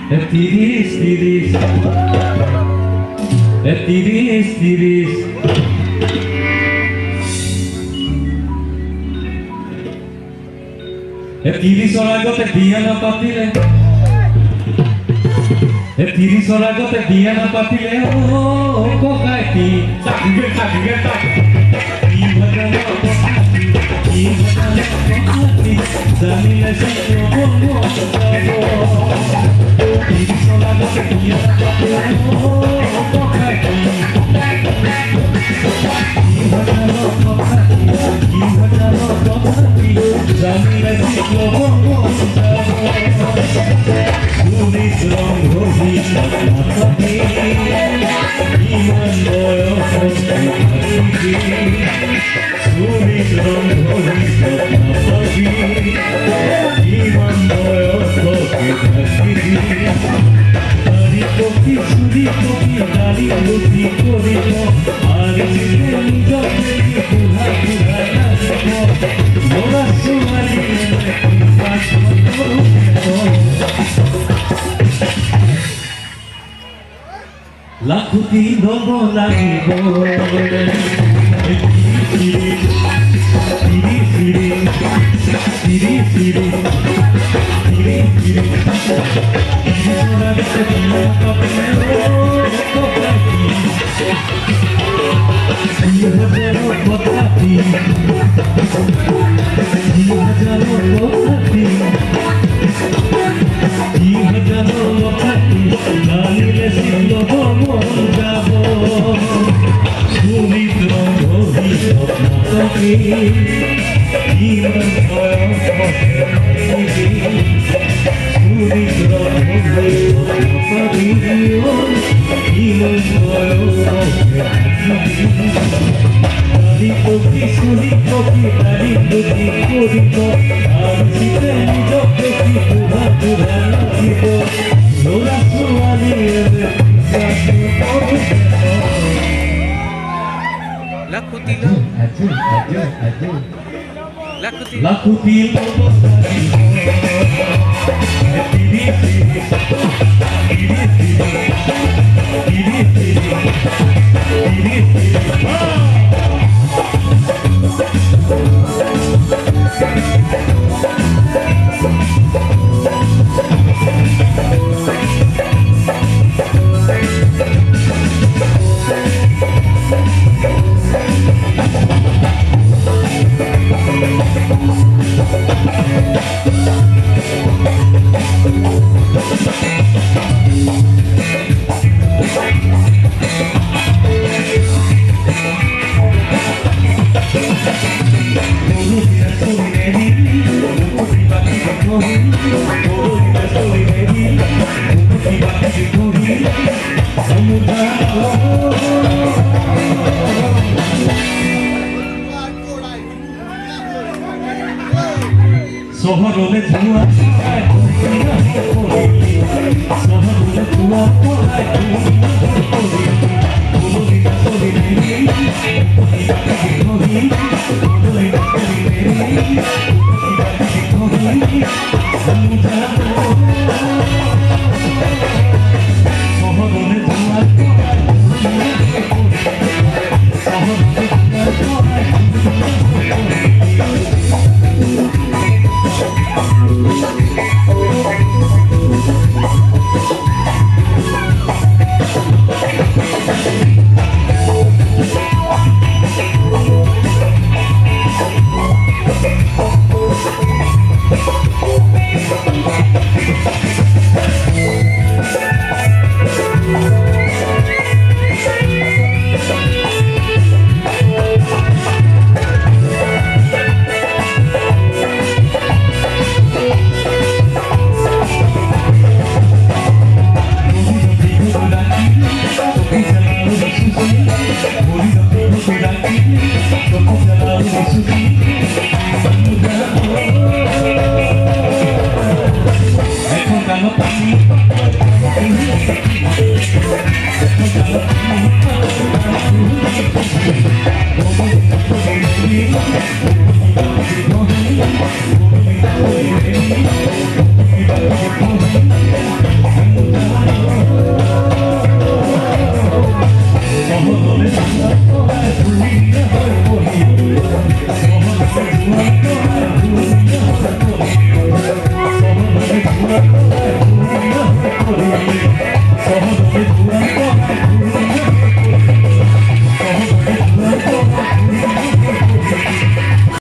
তিরিশ তিরিশ তিরিশ তিরিশ তিরিশর আগতে বিয়া না পাতিলে তিরিশর আগতে বিয়া না পাতিলে ও ককাইতি চাকিগে চাকিগে কি বাজানো কি বাজানো জানিলে সে বলবো তিরিশর আগতে বিয়া না পাতিলে ও ককাইতি কি বাজানো কি বাজানো জানিলে সে বলবো পুলিশ রং ঘড়ি মাথাতে ইমান বয়স পুলিশ রং ঘড়ি মাথাতে ইমান বয়স আরি কপি সুরি কপি গালি লুটি করিব আরি নিজকে বুঝা বুঝা নাচব মোরা সুমালি লাখুতি দব লাগিব ফিরি ফিরি ফিরি ফিরি ফিরি ফিরি ফিরি লাখুতি শহরে ধোঁয়া শহরে ধোঁয়া